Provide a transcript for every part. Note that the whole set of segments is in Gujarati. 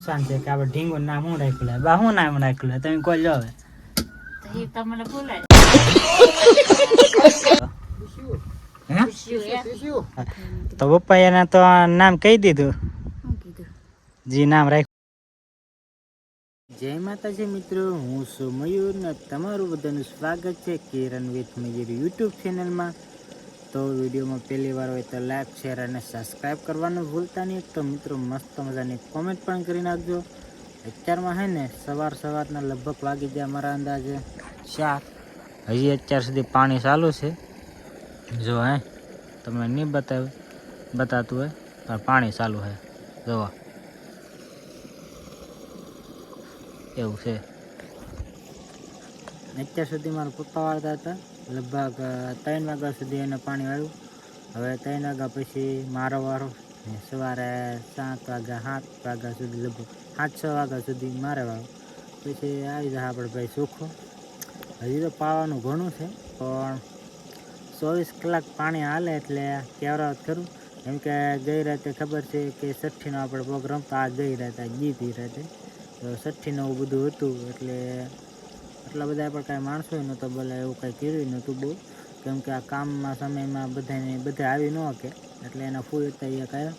શાંતિ કે આપણે ઢીંગો નામ હું રાખ્યું લે બા હું નામ રાખ્યું લે તમે કોઈ લો હવે તો એ તમને બોલાય તો પપ્પા એના તો નામ કહી દીધું જી નામ રાખ્યું. જય માતાજી મિત્રો, હું છું મયુર ને તમારું બધાનું સ્વાગત છે કિરણ વિથ મયુર યુટ્યુબ ચેનલમાં. તો વિડીયોમાં પહેલી વાર હોય તો લાઈક શેર અને સબસ્ક્રાઈબ કરવાનું ભૂલતા નહીં. તો મિત્રો મસ્ત મજાની કોમેન્ટ પણ કરી નાખજો. અત્યારમાં હે ને સવારના લગભગ વાગી ગયા મારા અંદાજે 4. હજી અત્યાર સુધી પાણી ચાલુ છે. જો હે તમને નહીં બતાતું હોય પણ પાણી ચાલુ છે જોવા એવું છે. અત્યાર સુધી મારા પપ્પા વાળતા હતા લગભગ 3 વાગ્યા સુધી એને પાણી વાળ્યું. હવે 3 વાગ્યા પછી મારો વારો ને સવારે 7 વાગ્યા 7 વાગ્યા સુધી લગભગ 7-6 વાગ્યા સુધી મારે વાળો પછી આવી જાય આપણે ભાઈ સુખો. હજી તો પાવાનું ઘણું છે પણ 24 કલાક પાણી હાલે એટલે કેવરાવત કરું. કેમ કે ગઈ રાતે ખબર છે કે 6ઠીનો આપણે પ્રોગ્રામ તો આ ગઈ રાતે ગીતી રાતે તો 6ઠીનું એવું બધું હતું એટલે એટલા બધા પણ કાંઈ માણસો નહોતો બોલે એવું કાંઈ કર્યું નહોતું બહુ. કેમ કે આ કામમાં સમયમાં બધા આવી ન શકે એટલે એના ફૂલ હતા એ કાંઈ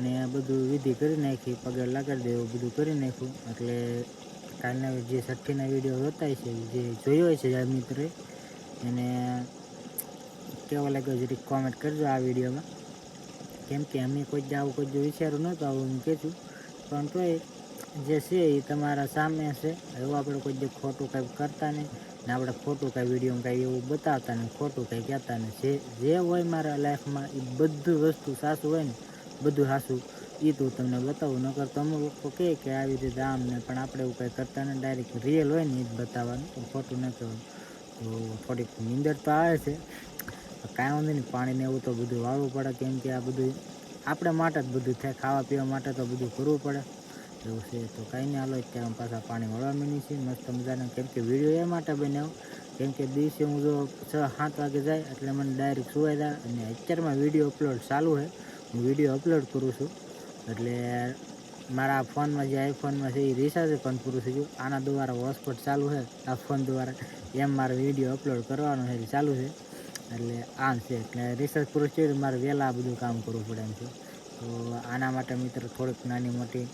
ને બધું વિધિ કરી નાખી, પગે લગાડી દે એવું બધું કરી નાખ્યું. એટલે કાલના જે 6ઠીના વિડીયો હોતા છે જે જોયો હોય છે જે મિત્રોએ એને કેવો લાગ્યો જરીક કોમેન્ટ કરજો આ વિડીયોમાં. કેમ કે અમે કોઈ આવું કોઈ વિચાર્યું નહોતું આવું હું કહું છું પણ તોય જે છે એ તમારા સામે છે એવું આપણે કોઈ ખોટું કાંઈ કરતા નહીં ને આપણે ખોટું કાંઈ વિડીયોમાં કાંઈ એવું બતાવતા નહીં, ખોટું કાંઈ કહેતા નહીં. જે હોય મારા લાઈફમાં એ બધું વસ્તુ સાચું હોય ને બધું સાચું એ તો તમને બતાવું. નકર તો અમુક લોકો કહે કે આવી રીતે આમ ને પણ આપણે એવું કાંઈ કરતા નહીં, ડાયરેક્ટ રિયલ હોય ને એ જ બતાવવાનું પણ ખોટું ન કહેવાનું. તો થોડીક નીંદર તો આવે છે કાંઈ વાંધો નહીં, પાણીને એવું તો બધું વાળવું પડે કેમ કે આ બધું આપણે માટે જ બધું થાય, ખાવા પીવા માટે તો બધું કરવું પડે એવું છે. તો કાંઈ નહીં હાલો અત્યારે પાછા પાણી વળવા માંડી છે મસ્ત મજાના. કેમ કે વિડીયો એ માટે બનાવ્યો કેમ કે દિવસે હું જો 6-7 વાગે જાય એટલે મને ડાયરેક્ટ સુવાઈ જાય અને અત્યારમાં વિડીયો અપલોડ ચાલુ છે, હું વિડીયો અપલોડ કરું છું. એટલે મારા ફોનમાં જે આઈફોનમાં છે એ રિચાર્જ પણ પૂરું થઈ ગયું. આના દ્વારા હોટસ્પોટ ચાલુ છે આ ફોન દ્વારા એમ મારે વિડીયો અપલોડ કરવાનો છે ચાલુ છે એટલે આમ છે એટલે રિચાર્જ પૂરું થયું મારે વહેલા બધું કામ કરવું પડે એમ છે. તો આના માટે મિત્રો થોડીક નાની મોટી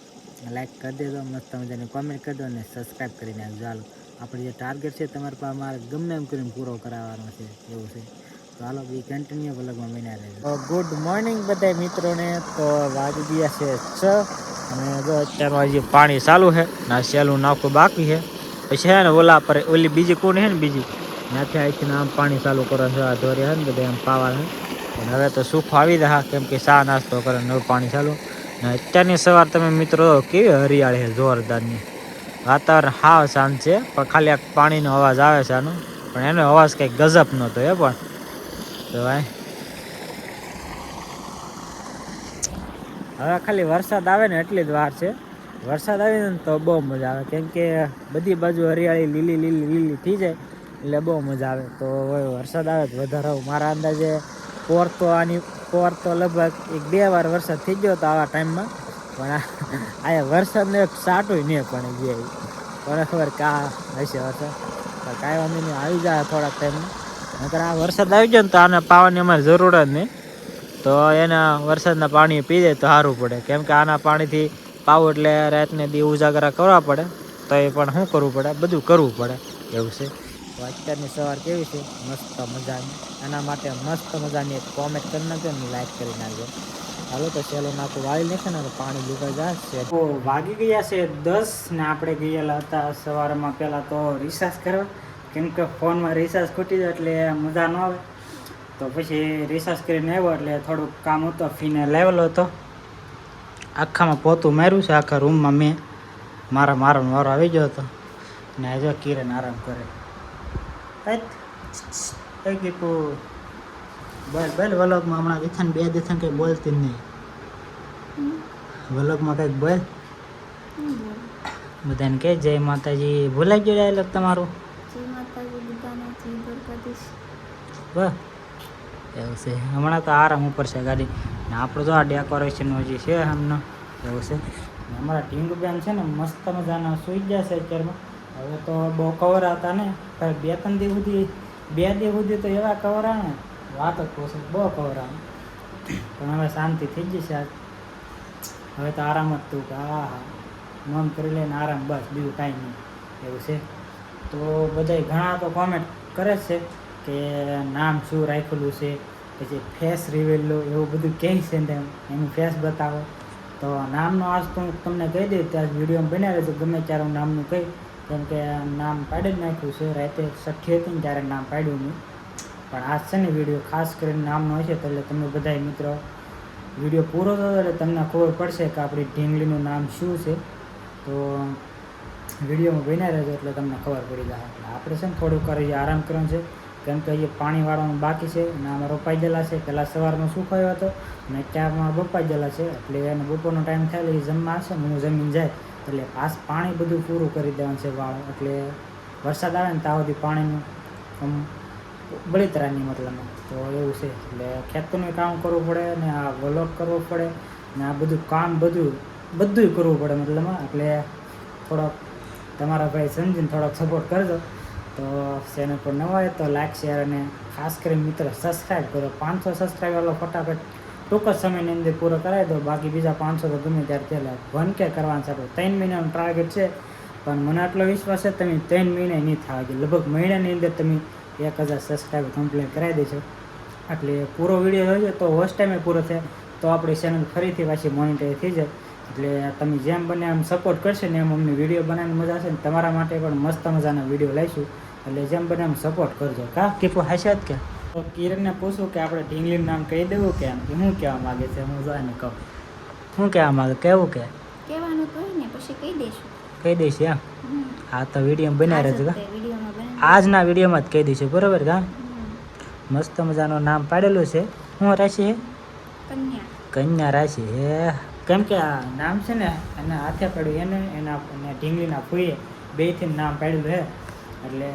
લાઈક કરી દેજો, મસ્ત મજાની કોમેન્ટ કરી દો અને સબસ્ક્રાઈબ કરી નાખજો. હાલો આપણે જે ટાર્ગેટ છે તમારા પાસે મારે ગમે એમ કરીને પૂરો કરાવવાનો છે એવું છે. તો હાલો બી કન્ટિન્યુ વ્લોગમાં બન્યા રહેજો. ગુડ મોર્નિંગ બધા મિત્રોને. તો વાગી ગયા છે 6 અને જો અત્યારમાં હજી પાણી ચાલુ છે ના સહેલું નાખવું બાકી છે. પછી છે ને ઓલા પર ઓલી બીજી કોણ છે ને બીજી ત્યાંથી અહીંથી આમ પાણી ચાલુ કરો છે આ ધોરે છે ને બધા એમ પાવા છે. અને હવે તો સુખો આવી રહ્યા કેમ કે ચા નાસ્તો કરે નવું પાણી ચાલુ. ને અત્યારની સવાર તમે મિત્રો કેવી હરિયાળી છે જોરદારની. વાતાવરણ હાવ શાંત છે પણ ખાલી આ પાણીનો અવાજ આવે છે આનો પણ એનો અવાજ કંઈક ગજબ નહોતો એ પણ તો હવે ખાલી વરસાદ આવે ને એટલી જ વાર છે. વરસાદ આવે ને તો બહુ મજા આવે કેમ કે બધી બાજુ હરિયાળી લીલી થઈ જાય એટલે બહુ મજા આવે. તો વરસાદ આવે તો વધારે મારા અંદાજે પોર તો લગભગ 1-2 વાર વરસાદ થઈ ગયો હતો આવા ટાઈમમાં પણ આ વરસાદને એક સાટું નહીં પણ જે કોને ખબર કા હશે વરસાદ. કાંઈ વાંધો નહીં આવી જાય થોડાક ટાઈમમાં. નકર આ વરસાદ આવી ગયો ને તો આને પાવાની અમારે જરૂર જ નહીં. તો એના વરસાદના પાણી પી જાય તો સારું પડે કેમ કે આના પાણીથી પાવું એટલે રાતને દી ઉજાગરા કરવા પડે તો એ પણ શું કરવું પડે બધું કરવું પડે એવું છે. તો અત્યારની સવાર કેવી છે મસ્ત મજાની. એના માટે મસ્ત મજાની એક કોમેન્ટ કરી નાખજો ને લાઈક કરી નાખજો. હાલો તો ચેલો નાખું વાળી નાખે ને પાણી લીધા જશે. તો વાગી ગયા છે 10 ને આપણે ગયેલા હતા સવારમાં પહેલાં તો રિચાર્જ કરવા કેમ કે ફોનમાં રિચાર્જ ખૂટી જાય એટલે મજા ન આવે. તો પછી રિચાર્જ કરીને આવ્યો એટલે થોડુંક કામ હતું ફીને લાવેલો હતો. આખામાં પોતું માર્યું છે આખા રૂમમાં મેં મારો વારો આવી ગયો હતો ને જો કિરણ આરામ કરે કઈ કીધું બોલ વલોગમાં હમણાં વિથન 2 દિવસ કંઈ બોલતી જ નહીં. વલોગમાં કંઈક બોલ બધાને કહે જય માતાજી. ભૂલાઈ ગયો ડાયલોગ તમારું બસ એવું છે. હમણાં તો આરામ ઉપર છે ગાડી ને આપણું તો આ ડેકોરેશન હજી છે એમનો એવું છે. અમારા ઢીંગુબેન છે ને મસ્ત મજાના સૂઈ ગયા છે અત્યારમાં. હવે તો બહુ કવર હતા ને, પણ 2-3 દી સુધી 2 દી સુધી તો એવા કવર આવે ને વાત જ પૂછો, બહુ કવર આવે. પણ હવે શાંતિ થઈ જશે આજ. હવે તો આરામ જ તું કે હા મન કરી લઈને આરામ, બસ બીજું કાંઈ નહીં એવું છે. તો બધાય ઘણા તો કોમેન્ટ કરે છે કે નામ શું રાખેલું છે, પછી ફેસ રિવીલ એવું બધું કહે છે ને એનું ફેસ બતાવો. તો નામનો આજ તો હું તમને કહી દઈશ, ત્યાં વિડીયોમાં બનાવે છે ગમે ત્યારે હું નામનું કહી, કેમ કે નામ પાડી જ નાખ્યું છે. રાતે છઠ્ઠી હતી ને ત્યારે નામ પાડ્યું નહીં, પણ આજ છે ને વિડીયો ખાસ કરીને નામનો હશે તો એટલે તમે બધા મિત્રો વિડીયો પૂરો થયો એટલે તમને ખબર પડશે કે આપણી ઢીંગલીનું નામ શું છે. તો વિડીયોમાં બન્યા રહેજો એટલે તમને ખબર પડી જાય. એટલે આપણે છે ને થોડુંક કરી આરામ કરવાનું છે, કેમ કે એ પાણી વાળવાનું બાકી છે અને આમાં રોપાઈ ગયેલા છે. પહેલાં સવારમાં સુકાયો હતો અને અત્યારમાં બપાઈ ગયેલા છે, એટલે એને બપોરનો ટાઈમ થાય એટલે એ જમવા આવશે ને હું જમીન જાય એટલે પાણી બધું પૂરું કરી દેવાનું છે વાળ. એટલે વરસાદ આવે ને ત્યાં સુધી પાણીનું આમ બળતરાની મતલબમાં તો એવું છે. એટલે ખેતરનું કામ કરવું પડે ને આ વ્લોગ કરવો પડે ને આ બધું કામ બધું કરવું પડે મતલબમાં. એટલે થોડોક તમારા ભાઈ સમજીને થોડોક સપોર્ટ કરજો. તો ચેનલ પર નવા હોય તો લાઈક શેર અને ખાસ કરીને મિત્રો સબસ્ક્રાઈબ કરો. 500 સબસ્ક્રાઈબ વાળો ફટાફટ ટૂંક જ સમયની અંદર પૂરો કરાવી દો. બાકી બીજા 500 તો ગમે ત્યારે પહેલાં 1K કરવાનું છે. 3 મહિનાનું ટાર્ગેટ છે, પણ મને આટલો વિશ્વાસ છે તમે 3 મહિને નહીં થવા દે, લગભગ મહિનાની અંદર તમે 1000 સબસ્ક્રાઈબ કમ્પ્લીટ કરાવી દેશો. એટલે પૂરો વિડીયો જોઈજો તો હોસ્ટ ટાઈમે પૂરો થાય તો આપણી ચેનલ ફરીથી પાછી મોનિટાઈઝ થઈ જાય. એટલે તમે જેમ બને એમ સપોર્ટ કરશે ને એમ અમને વિડીયો બનાવવાની મજા આવશે ને તમારા માટે પણ મસ્ત મજાના વિડીયો લઈશું. એટલે જેમ બને એમ સપોર્ટ કરજો. કા કીપો હાસ્યાત કે તો કિરણને પૂછું કે આપણે ઢીંગલીનું નામ કહી દેવું કે એમ, એ શું કહેવા માગે છે હું જોઈને કહું. શું કહેવા માગે, કેવું કે કહેવાનું તો હોય ને પછી કહી દઈશું. કહી દઈશ એમ. હા તો વિડીયો બનાવી રહેજો. વિડીયોમાં બને આજના વિડીયોમાં જ કહી દઈશું બરાબર. કા મસ્ત મજાનું નામ પાડેલું છે. શું રાશિ છે? કન્યા. કન્યા રાશિ હે. કેમ કે આ નામ છે ને એના હાથે પડ્યું એના ઢીંગલીના ફૂઈએ બેયથી નામ પાડેલું છે. એટલે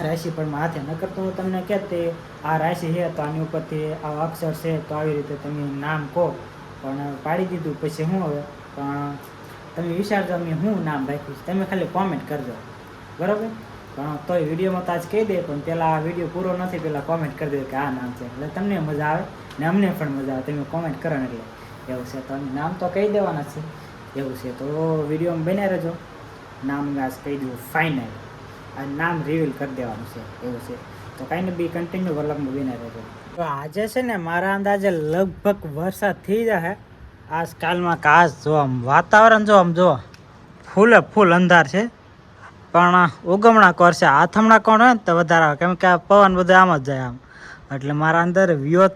રાશિ પરમાં હાથે નકર તો હું તમને કહેતે આ રાશિ છે તો આની ઉપરથી આ અક્ષર છે તો આવી રીતે તમે નામ કહો, પણ પાડી દીધું પછી શું હવે. પણ તમે વિચારજો અમે શું નામ રાખ્યું છે, તમે ખાલી કોમેન્ટ કરજો બરાબર. પણ તોય વિડીયોમાં તો આજ કહી દે, પણ પહેલાં આ વિડીયો પૂરો નથી પહેલાં કોમેન્ટ કરી દે કે આ નામ છે, એટલે તમને મજા આવે ને અમને પણ મજા આવે તમે કોમેન્ટ કરો ને. એટલે એવું છે. તો નામ તો કહી દેવાના છે એવું છે. તો વિડીયોમાં બન્યા રહેજો. નામ આજ કહી દઉં ફાઇનલ, આ નામ રિવીલ કરી દેવાનું છે એવું છે. તો કાંઈ ને બી કન્ટિન્યુ વલગમાં બન્યા રહેજો. તો આજે છે ને મારા અંદાજે લગભગ વરસાદ થઈ જાય આજકાલમાં. કાશ જો આમ વાતાવરણ જો આમ જો ફૂલ અંધાર છે, પણ ઉગમણા કરશે આથમણા કોણ હોય ને તો વધારે આવે, કેમ કે આ પવન બધું આમ જ જાય આમ. એટલે મારા અંદર વિયોત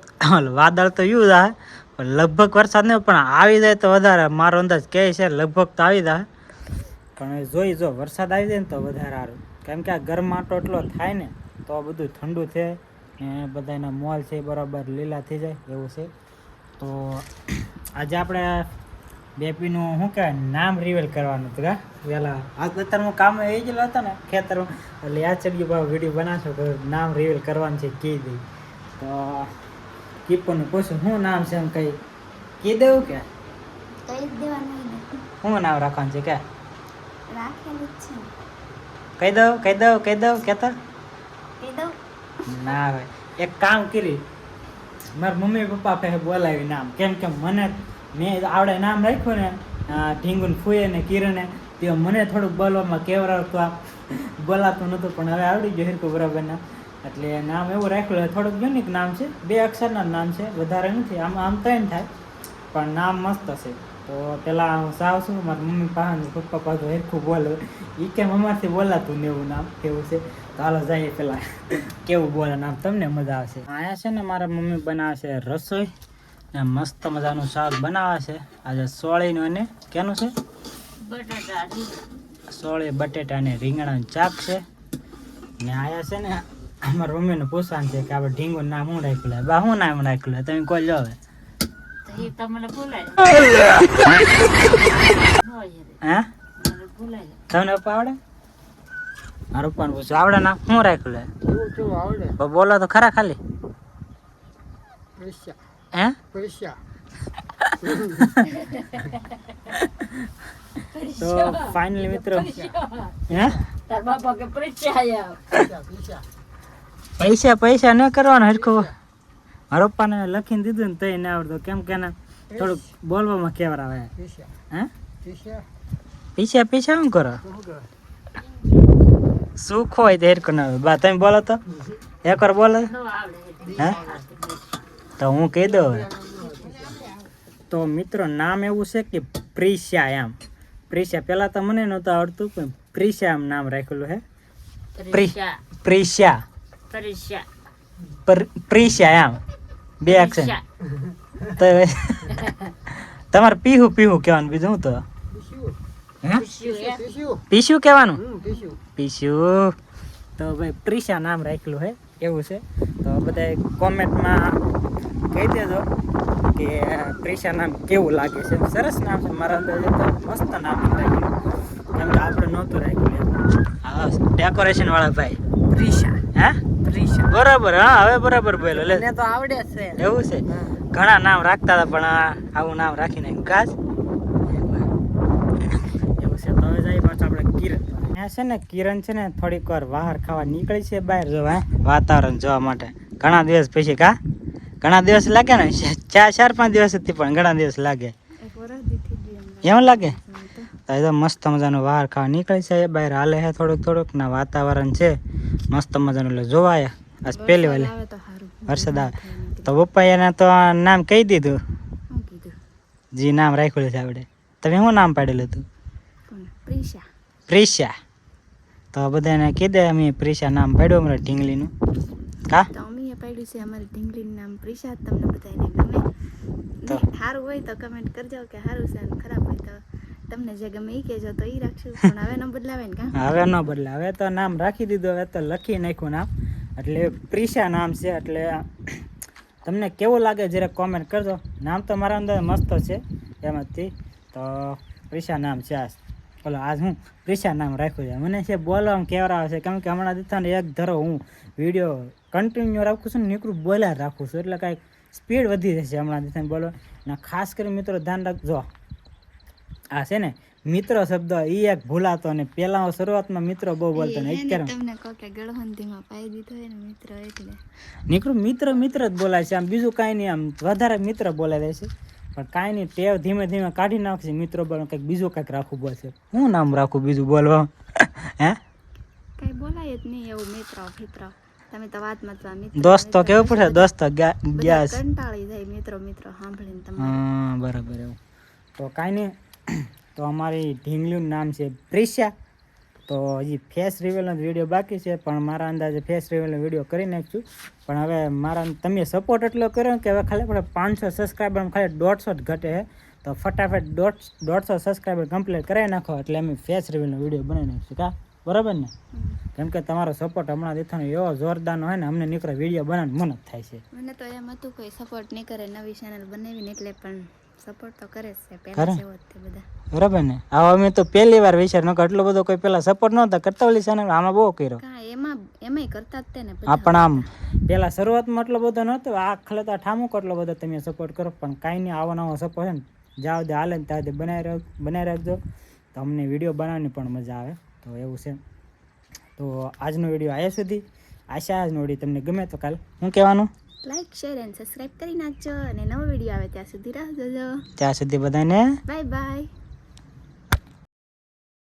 વાદળ તો યુ જાય પણ લગભગ વરસાદ નહીં, પણ આવી જાય તો વધારે મારો અંદાજ કહે છે લગભગ તો આવી જાય. પણ જોઈ જો વરસાદ આવી જાય ને તો વધારે સારું, કેમ કે આ ગરમાટો એટલો થાય ને તો બધું ઠંડુ થાય ને બધાના મોલ છે બરાબર લીલા થઈ જાય એવું છે. તો આજે આપણે બેપીનું શું કહેવાય નામ રિવીલ કરવાનું હતું. કા વહેલા આજ અત્યારમાં કામ એ ગયેલો હતો ને ખેતરમાં, એટલે યાદ ચડી ગયું વિડીયો બનાવશો કે નામ રિવીલ કરવાનું છે કહી દઈ. તો કીપોને પૂછું શું નામ છે એમ કંઈ કહી દેવું કે કહી જ દેવાનું હોય ને. શું નામ રાખવાનું છે કે રાખેલું જ છે ને. કહી દઉં કહેતા કહી દઉં. ના ભાઈ એક કામ કરી મારા મમ્મી પપ્પા પાસે બોલાવી નામ, કેમ કે મેં આવડે નામ રાખ્યું ને ઢીંગુને ફૂએ ને કિરણે, તે મને થોડુંક બોલવામાં કેવરાવતું બોલાતું નહોતું, પણ હવે આવડી ગયું હિરકું બરાબરના. એટલે નામ એવું રાખ્યું થોડુંક યુનિક નામ છે, 2 અક્ષરના નામ છે વધારે નથી. આમ 3 થાય પણ નામ મસ્ત છે. તો પહેલાં હું સાવ છું મારા મમ્મી પાસે પપ્પા પાસે હિરકું બોલે એ કેમ અમારથી બોલાતું ને એવું નામ કેવું છે. તો હાલો જઈએ પહેલાં કેવું બોલે નામ તમને મજા આવશે. અહીંયા છે ને મારા મમ્મી બનાવે છે રસોઈ ને મસ્ત મજાનું શાક બનાવે છે આજે સોળીનું, અને કેનું છે બટાટા સોળી બટેટા અને રીંગણાનું શાક છે. ને આયા છે ને અમારા મમ્મીને પૂછવાનું છે કે આપણે ઢીંગુનું નામ શું રાખ્યું લે બા, શું નામ રાખ્યું લે તમે કોઈ લો હવે. તો એ તમને બોલાય હે બોલાય તમને પપ્પા આવડે? મારા પપ્પાને પૂછું આવડે નામ શું રાખ્યું લે આવડે બોલો તો ખરા ખાલી. હે તો ફાઇનલી મિત્રો હે તાર બાપા કે પરીક્ષા આયા પૈસા પૈસા ન કરવાના હરખું મારા પપ્પાને લખીને દીધું ને તઈ ના આવડતું કેમ કે એને થોડુંક બોલવામાં કેવર આવે હે પૈસા પૈસા શું કરો સુખ હોય તો હેરકો ના આવે બા તમે બોલો તો એકવાર બોલો નો આવડે હે તો હું કહી દઉં હવે તો મિત્રો નામ એવું છે કે પ્રિશા એમ પ્રિશા પહેલાં તો મને નહોતું આવડતું પણ પ્રિશા એમ નામ રાખેલું હે પરીક્ષા પ્રિશા પરીક્ષા પ્રિશા એમ બે એક્શન તો તમારે પીહુ પીહુ કહેવાનું બીજું હું તો હે પીશું કહેવાનું પીશું તો ભાઈ પ્રિશા નામ રાખેલું હે એવું છે તો બધા કોમેન્ટમાં કહી દેજો કે પ્રિશા નામ કેવું લાગે છે સરસ નામ છે મારા અંદાજે તો મસ્ત નામ રાખ્યું કેમ કે આપણે નહોતું રાખ્યું હા ડેકોરેશન વાળા ભાઈ પ્રિશા હે પ્રિશા બરાબર હા હવે બરાબર બોલો લે તો આવડે છે એવું છે ઘણા નામ રાખતા હતા પણ આવું નામ રાખી નાખ્યું કાચ એવું છે તો હવે જઈએ પાછું આપણે કિરણ ત્યાં છે ને કિરણ છે ને થોડીક વાર બહાર ખાવા નીકળી છે બહાર જોવા વાતાવરણ જોવા માટે ઘણા દિવસ પછી કા ઘણા દિવસ લાગે ને 4-5 દિવસથી પણ ઘણા દિવસ લાગે એમ લાગે તો એ તો મસ્ત મજાનું બહાર ખાવા નીકળી છે બહાર હાલે છે થોડુંક ને વાતાવરણ છે મસ્ત મજાનું એટલે જોવાય આજ પહેલી વાલે વરસાદ આવે તો પપ્પા એને તો નામ કહી દીધું જી નામ રાખ્યું છે આપણે તમે શું નામ પાડેલું હતું પ્રિશા તો બધાને કીધે અમે પ્રિશા નામ પાડ્યું અમારે ઢીંગલીનું કા તો અમે પાડ્યું છે અમારી ઢીંગલીનું નામ પ્રિશા તમને બધાને ગમે તો સારું હોય તો કમેન્ટ કરજો કે સારું છે અને ખરાબ હોય તો તમને જે ગમે એ કહેજો તો એ રાખશું પણ હવે ન બદલાવે ને કા હવે ન બદલે હવે તો નામ રાખી દીધું હવે તો લખી નાખ્યું નામ એટલે પ્રિશા નામ છે એટલે તમને કેવું લાગે જરા કોમેન્ટ કરજો નામ તો મારા અંદર મસ્ત છે એમાંથી તો પ્રિશા નામ છે આ બોલો આજ હું પ્રિશા નામ રાખ્યું છે મને છે બોલવામાં કેવરા આવે છે કેમ કે હમણાં દીધા ને એક ધરો હું વિડીયો કન્ટિન્યુ રાખું છું ને નીકળું બોલ્યા રાખું છું એટલે કાંઈક સ્પીડ વધી જશે હમણાં દીધા બોલો ને ખાસ કરી મિત્રો ધ્યાન રાખજો આ છે ને મિત્ર શબ્દ એ એક ભૂલાતો ને પહેલા શરૂઆતમાં મિત્રો બહુ બોલતો ને અત્યારે તમને કહો કે ગળહંતીમાં પાઈ દીધો હોય ને મિત્ર એટલે નીકળું મિત્ર જ બોલાય છે આમ બીજું કાંઈ નહીં આમ વધારે મિત્ર બોલાય રહે છે પણ કાંઈ નહીં ટેવ ધીમે ધીમે કાઢી નાખશે મિત્રો બોલો કંઈક બીજું કંઈક રાખવું પડશે હું નામ રાખું બીજું બોલવા હે કઈ બોલાય જ નહીં એવું મિત્ર તમે તો વાતમાં તો મિત્ર દોસ્તો કેવું પડે દોસ્તો ગેસ કંટાળી જાય મિત્રો સાંભળીને તમે હા બરાબર એવું તો કાંઈ નહીં તો અમારી ઢીંગલીનું નામ છે પ્રિશા તો હજી ફેસ રિવીલનો વિડીયો બાકી છે પણ મારા અંદાજે ફેસ રિવીલનો વિડીયો કરી નાખીશું પણ હવે મારા તમે સપોર્ટ એટલો કર્યો કે હવે ખાલી આપણે 500 સબસ્ક્રાઈબર ખાલી 150 જ ઘટે છે તો ફટાફટ 150 સબસ્ક્રાઈબર કમ્પ્લીટ કરાવી નાખો એટલે અમે ફેસ રિવીલનો વિડીયો બનાવી નાખીશું કા બરાબર ને કેમ કે તમારો સપોર્ટ હમણાં દેખાનો એવો જોરદારનો હોય ને અમને નીકળે વિડીયો બનાવવાનું મન જ થાય છે મને તો એમ હતું કોઈ સપોર્ટ નહીં કરે નવી ચેનલ બનાવીને એટલે પણ સપોર્ટ તો કરે છે કરે? પહેલા જેવો જ તે બધા બરાબર ને આવા અમે તો પહેલી વાર વિચાર ન એટલો બધો કોઈ પેલા સપોર્ટ નહોતા કરતા ઓલી ચેનલ આમાં બહુ કર્યો કા એમાંય કરતા જ તે ને આ પણ આમ પેલા શરૂઆતમાં એટલો બધો નહોતો આ ખલેતા ઠામુક એટલો બધો તમે સપોર્ટ કરો પણ કાંઈ નહીં આવો નવો સપોર્ટ છે ને જાવ દે હાલે ને ત્યાં દે બનાવી રાખજો તો અમને વિડીયો બનાવવાની પણ મજા આવે તો એવું છે તો આજનો વિડીયો આયા સુધી આશા આજનો વિડીયો તમને ગમે તો કાલ શું કહેવાનું લાઈક શેર એન્ડ સબસ્ક્રાઇબ કરી નાખજો અને નવો વિડીયો આવે ત્યાં સુધી રાહ જોજો ત્યાં સુધી બધાને બાય બાય